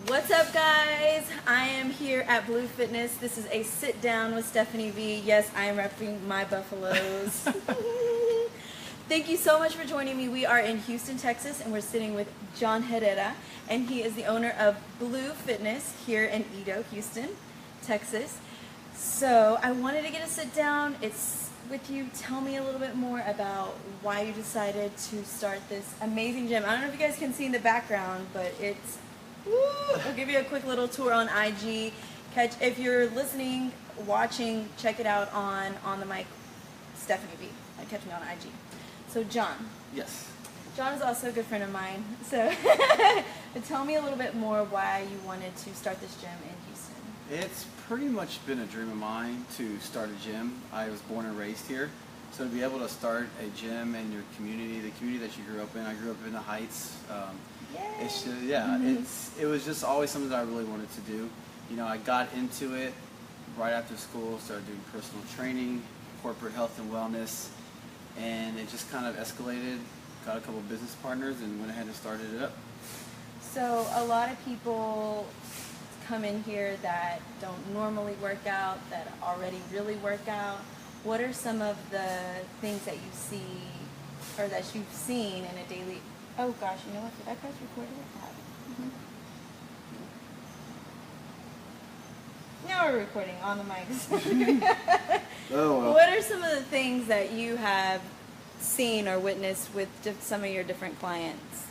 What's up, guys? I am here at Blue Fitness. This is a sit down with Stefani V. Yes, I am repping my Buffaloes. Thank you so much for joining me. We are in Houston, Texas, and we're sitting with John Herrera, and he is the owner of Blue Fitness here in Edo, Houston, Texas. So I wanted to get a sit down. It's with you. Tell me a little bit more about why you decided to start this amazing gym. I don't know if you guys can see in the background, but it's I'll give you a quick little tour on IG. If you're listening, watching, check it out on the Mic Stefani V. Catch me on IG. So John. Yes. John is also a good friend of mine. So tell me a little bit more why you wanted to start this gym in Houston. It's pretty much been a dream of mine to start a gym. I was born and raised here. So to be able to start a gym in your community, the community that you grew up in, I grew up in the Heights. It's just, it was just always something that I really wanted to do. You know, I got into it right after school, started doing personal training, corporate health and wellness, and it just kind of escalated, got a couple of business partners, and went ahead and started it up. So a lot of people come in here that don't normally work out, that already really work out. What are some of the things that you see or that you've seen in a daily... Oh gosh, you know what? Did I press record? Now we're recording on the mics. Oh, well. What are some of the things that you have seen or witnessed with some of your different clients?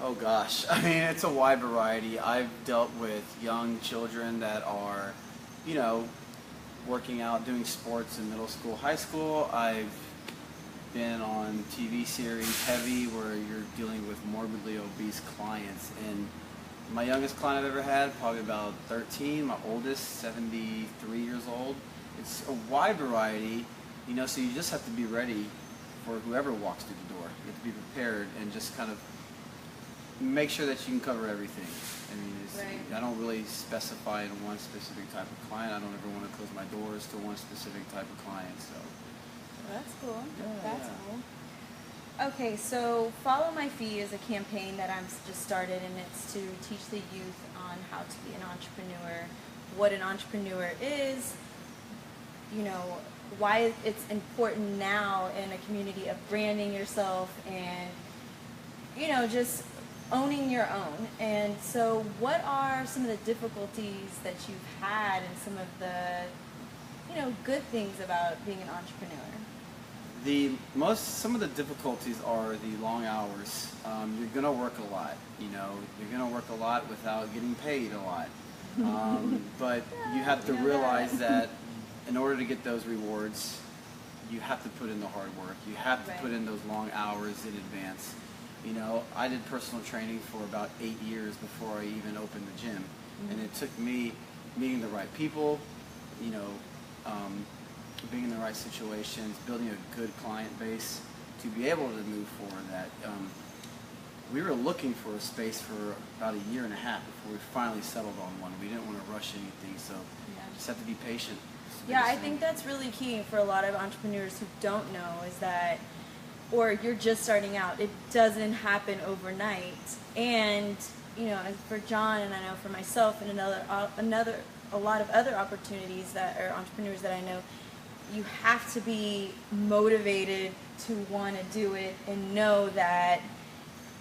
Oh gosh, I mean, it's a wide variety. I've dealt with young children that are, you know, working out, doing sports in middle school, high school. I've been on TV series heavy where you're dealing with morbidly obese clients, and my youngest client I've ever had, probably about 13, my oldest, 73 years old. It's a wide variety, you know, so you just have to be ready for whoever walks through the door. You have to be prepared and just kind of make sure that you can cover everything. I mean, I don't really specify in one specific type of client. I don't ever want to close my doors to one specific type of client, so. That's cool. That's cool. Okay, so Follow My Fee is a campaign that I'm just started, and it's to teach the youth on how to be an entrepreneur, what an entrepreneur is, you know, why it's important now in a community of branding yourself and, you know, just owning your own. And so what are some of the difficulties that you've had and some of the, you know, good things about being an entrepreneur? Some of the difficulties are the long hours. You're gonna work a lot, you know. You're gonna work a lot without getting paid a lot. But you have to realize that in order to get those rewards, you have to put in the hard work. You have to put in those long hours in advance. You know, I did personal training for about 8 years before I even opened the gym, and it took me meeting the right people, you know, being in the right situations, building a good client base to be able to move forward. That we were looking for a space for about a year and a half before we finally settled on one. We didn't want to rush anything, so just have to be patient. Yeah, I think that's really key for a lot of entrepreneurs who don't know is that, or you're just starting out, it doesn't happen overnight. And, you know, for John and I know for myself and a lot of other opportunities that are entrepreneurs that I know, you have to be motivated to want to do it and know that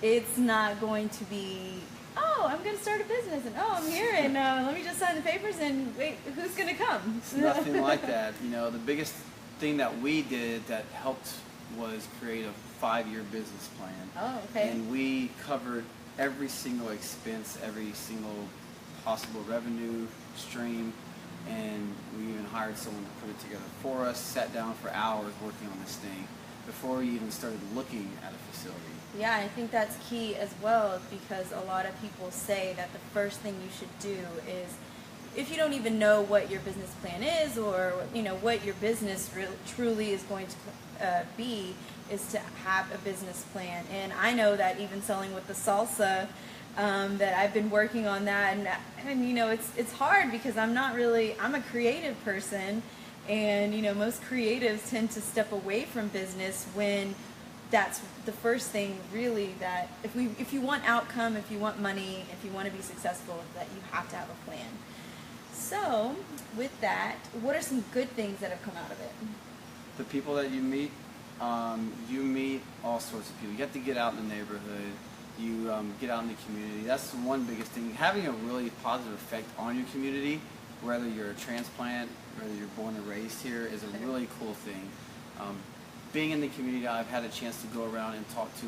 it's not going to be, oh, I'm going to start a business and oh, I'm here and let me just sign the papers and wait, who's going to come? It's nothing like that. You know, the biggest thing that we did that helped was create a 5-year business plan. Oh, okay. And we covered every single expense, every single possible revenue stream, and we even hired someone to put it together for us, sat down for hours working on this thing before we even started looking at a facility. Yeah, I think that's key as well, because a lot of people say that the first thing you should do is, if you don't even know what your business plan is or, you know, what your business truly is going to be, is to have a business plan. And I know that even selling with the salsa, that I've been working on that, and you know, it's hard because I'm a creative person, and you know, most creatives tend to step away from business when that's the first thing really, that if you want outcome, if you want money, if you want to be successful, that you have to have a plan. So with that, what are some good things that have come out of it? The people that you meet all sorts of people. You have to get out in the neighborhood. You get out in the community. That's the one biggest thing. Having a really positive effect on your community, whether you're a transplant, whether you're born and raised here, is a really cool thing. Being in the community, I've had a chance to go around and talk to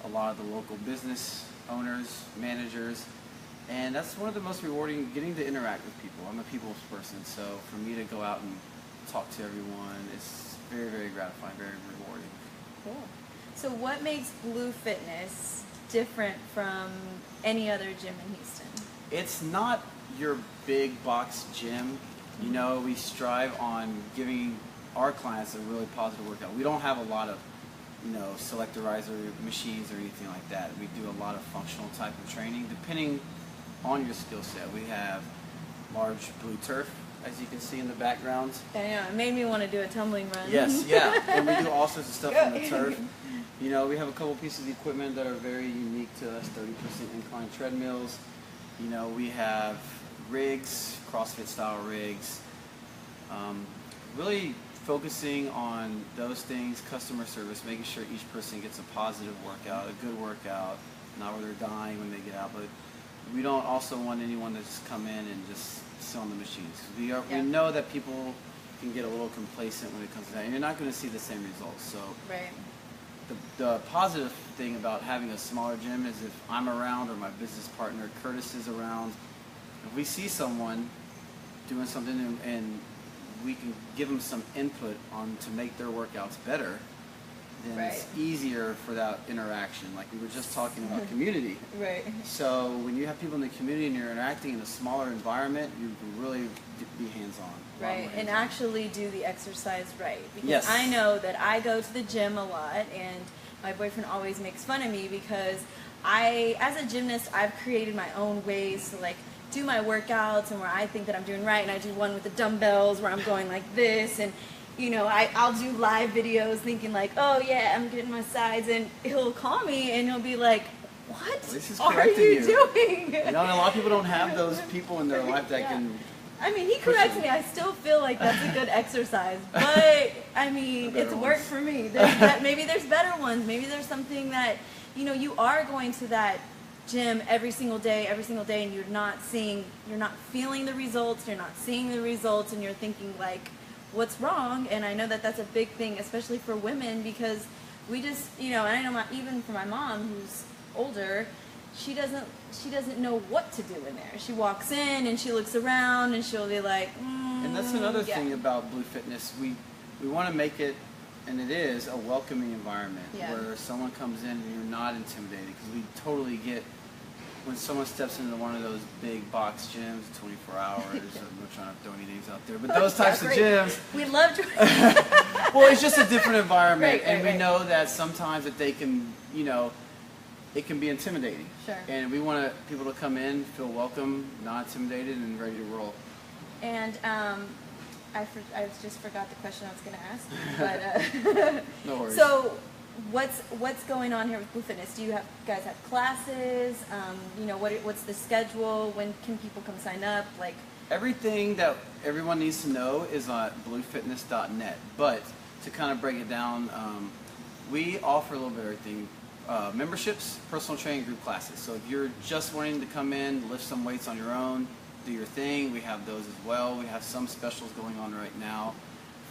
a lot of the local business owners, managers, and that's one of the most rewarding, getting to interact with people. I'm a people's person, so for me to go out and talk to everyone, it's very, very gratifying, very rewarding. Cool. So what makes Blue Fitness different from any other gym in Houston? It's not your big box gym. You know, we strive on giving our clients a really positive workout. We don't have a lot of, you know, selectorizer machines or anything like that. We do a lot of functional type of training depending on your skill set. We have large blue turf, as you can see in the background. I know, it made me want to do a tumbling run. Yes, yeah, and we do all sorts of stuff on the turf. You know, we have a couple pieces of equipment that are very unique to us, 30% incline treadmills. You know, we have rigs, CrossFit style rigs. Really focusing on those things, customer service, making sure each person gets a positive workout, a good workout, not where they're dying when they get out, but we don't also want anyone to just come in and just sit on the machines. We know that people can get a little complacent when it comes to that, and you're not going to see the same results. So right. The positive thing about having a smaller gym is if I'm around or my business partner Curtis is around, if we see someone doing something and we can give them some input on to make their workouts better, then right. It's easier for that interaction. Like we were just talking about community. Right. So when you have people in the community and you're interacting in a smaller environment, you can really be hands-on. Right, and actually do the exercise right. Because yes. I know that I go to the gym a lot, and my boyfriend always makes fun of me because as a gymnast, I've created my own ways to like do my workouts and where I think that I'm doing right, and I do one with the dumbbells where I'm going like this, and you know, I'll do live videos thinking like, oh yeah, I'm getting my sides, and he'll call me and he'll be like, what are you doing? You know, and a lot of people don't have those people in their life that can. I mean, he corrects me. I still feel like that's a good exercise, but I mean, it's worked for me. Maybe there's better ones. Maybe there's something that, you know, you are going to that gym every single day, and you're not feeling the results. You're not seeing the results, and you're thinking like, what's wrong? And I know that that's a big thing, especially for women, because we just, you know, and I know even for my mom who's older, she doesn't know what to do in there. She walks in and she looks around and she'll be like, And that's another thing about Blue Fitness. We want to make it, and it is, a welcoming environment where someone comes in and you're not intimidated, because we totally get when someone steps into one of those big box gyms, 24 hours, I'm not trying to throw any names out there, but those types of gyms. We love well, it's just a different environment, and we know that sometimes that they can, you know, it can be intimidating. Sure. And we want people to come in, feel welcome, not intimidated, and ready to roll. And I just forgot the question I was going to ask. But no worries. So what's going on here with Blue Fitness? Do you guys have classes? You know, what's the schedule? When can people come sign up? Like everything that everyone needs to know is on bluefitness.net. But to kind of break it down, we offer a little bit of everything. Memberships, personal training, group classes. So if you're just wanting to come in, lift some weights on your own, do your thing, we have those as well. We have some specials going on right now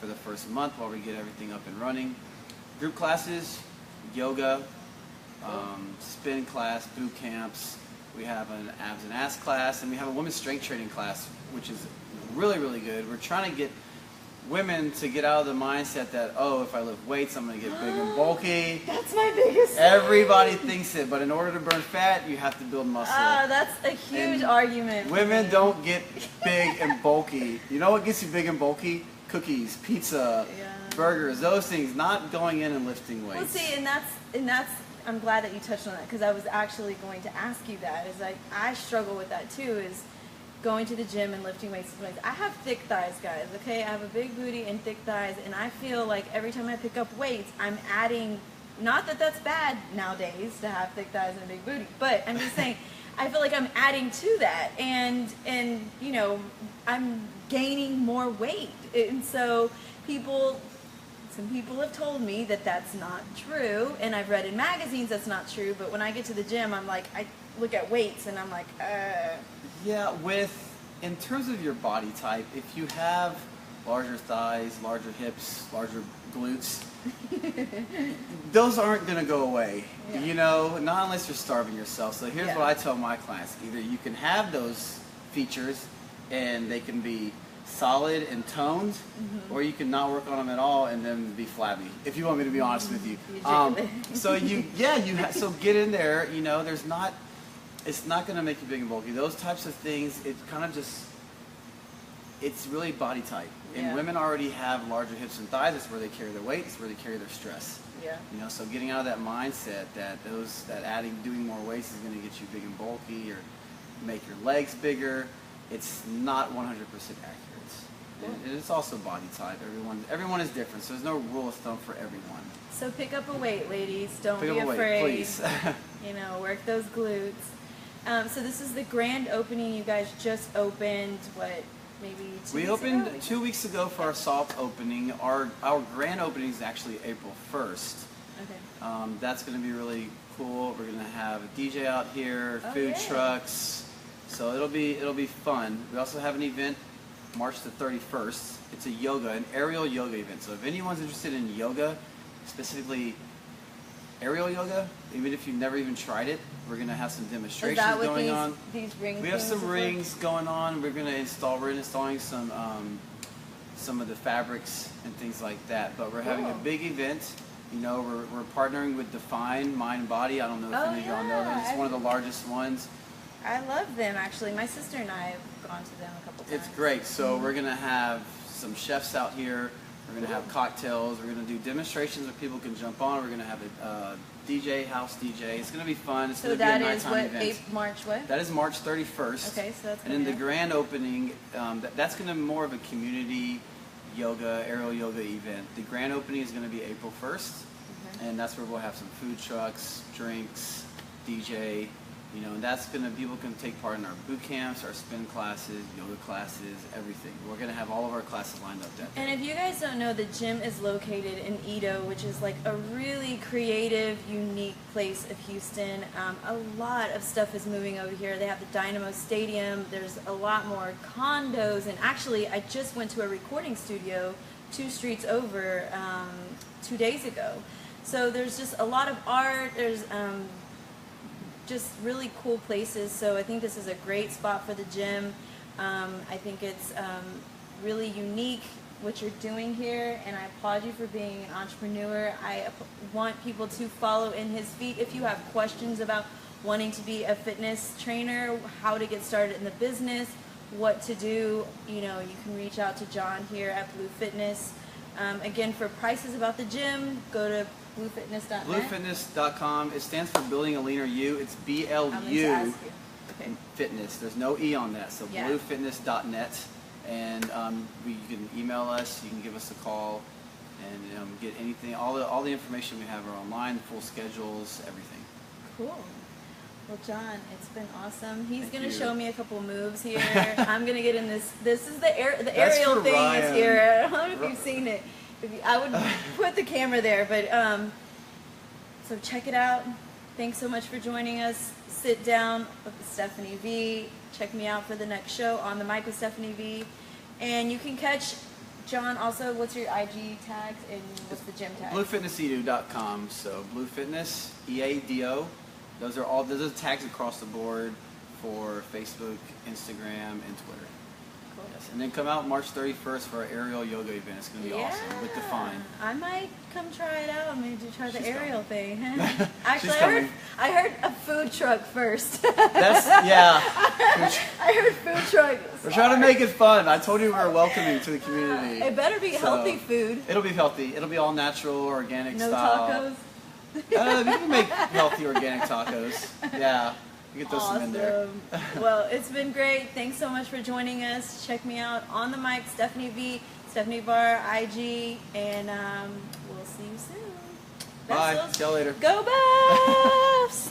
for the first month while we get everything up and running. Group classes, yoga, spin class, boot camps. We have an abs and ass class, and we have a women's strength training class, which is really, really good. We're trying to get women to get out of the mindset that, oh, if I lift weights, I'm going to get big and bulky. That's my biggest thing. Everybody thinks it, but in order to burn fat, you have to build muscle. That's a huge argument. Women don't get big and bulky. You know what gets you big and bulky? Cookies, pizza, burgers, those things, not going in and lifting weights. Well, see, and that's I'm glad that you touched on that, because I was actually going to ask you that. Is like, I struggle with that too, is going to the gym and lifting weights. I have thick thighs, guys, okay? I have a big booty and thick thighs, and I feel like every time I pick up weights, I'm adding not that that's bad nowadays to have thick thighs and a big booty, but I'm just saying, I feel like I'm adding to that, and you know, I'm gaining more weight, and so some people have told me that that's not true, and I've read in magazines that's not true, but when I get to the gym, I'm like, I look at weights and I'm like, Yeah, in terms of your body type, if you have larger thighs, larger hips, larger glutes, those aren't going to go away, Yeah. you know, not unless you're starving yourself. So here's Yeah. what I tell my clients. Either you can have those features and they can be solid and toned, or you can not work on them at all and then be flabby, if you want me to be honest with you. So get in there, you know, it's not going to make you big and bulky. Those types of things, it kind of just, it's really body type. And Yeah. women already have larger hips and thighs. It's where they carry their weight. It's where they carry their stress. yeah. You know, so getting out of that mindset that doing more weights is going to get you big and bulky or make your legs bigger, it's not 100% accurate. And it's also body type. Everyone is different, so there's no rule of thumb for everyone. So pick up a weight, ladies. Don't Pick be up a weight, afraid. please. You know, work those glutes. So this is the grand opening. You guys just opened, what, maybe 2 We weeks opened ago? 2 weeks ago for our soft opening. Our grand opening is actually April 1st. Okay. That's going to be really cool. We're going to have a DJ out here, Oh, food yeah. trucks. So it'll be fun. We also have an event March the 31st. It's an aerial yoga event. So if anyone's interested in yoga, specifically aerial yoga, even if you've never even tried it, we're going to have some Is demonstrations that what going on. these rings? We have things some are for? rings going on. We're installing some of the fabrics and things like that. But we're having a Cool. big event. You know, we're partnering with Define Mind and Body. I don't know if Oh, any of y'all know them. It's yeah. one of the largest ones. I love them, actually. My sister and I have gone to them a couple times. It's great. So we're gonna have some chefs out here. We're gonna have cocktails. We're gonna do demonstrations where people can jump on. We're gonna have a DJ, house DJ. It's gonna be fun. It's So gonna be a that is nighttime what, event. March what? That is March 31st. Okay, so that's And then the coming up. grand opening, that's going to be more of a community yoga, aerial yoga event. The grand opening is going to be April 1st, Okay. and that's where we'll have some food trucks, drinks, DJ, you know, and that's going to, people can take part in our boot camps, our spin classes, yoga classes, everything. We're going to have all of our classes lined up that day. And if you guys don't know, the gym is located in Edo, which is like a really creative, unique place of Houston. A lot of stuff is moving over here. They have the Dynamo Stadium. There's a lot more condos. And actually, I just went to a recording studio 2 streets over 2 days ago. So there's just a lot of art. There's just really cool places. So I think this is a great spot for the gym. I think it's really unique what you're doing here, and I applaud you for being an entrepreneur. I want people to follow in his feet. If you have questions about wanting to be a fitness trainer, how to get started in the business, what to do, you know, you can reach out to John here at Blue Fitness. Again, for prices about the gym, go to bluefitness.net. Bluefitness.com. It stands for Building a Leaner You. It's I'm going to BLU ask you. Okay. Fitness. There's no E on that. So Yeah. bluefitness.net. And you can email us. You can give us a call and get anything. All the information we have are online. Full schedules, everything. Cool. Well, John, it's been awesome. He's Thank going to you. show me a couple moves here. I'm going to get in this. This is the That's aerial for thing Ryan. is here. I don't know if you've seen it. I would put the camera there, but so check it out. Thanks so much for joining us. Sit down with Stefani V. Check me out for the next show on the Mic with Stefani V. And you can catch John also. What's your IG tags and what's the gym tag? Bluefitnessedu.com. So Blue Fitness, EADO. Those are tags across the board for Facebook, Instagram, and Twitter. Cool. Yes. And then come out March 31st for our aerial yoga event. It's going to be awesome with Define. I might come try it out. I'm going to try the She's aerial thing. She's Actually, I heard a food truck first. Yeah. I heard food truck. We're trying to make it fun. I told you we were welcoming to the community. It better be So, healthy food. It'll be healthy. It'll be all natural, organic No style. tacos. You can make healthy organic tacos. Yeah. You get those some in there. Awesome. Well, it's been great. Thanks so much for joining us. Check me out on the mic, Stefani V, Stefani Bar, IG, and we'll see you soon. Bye. See y'all later. Go Buffs!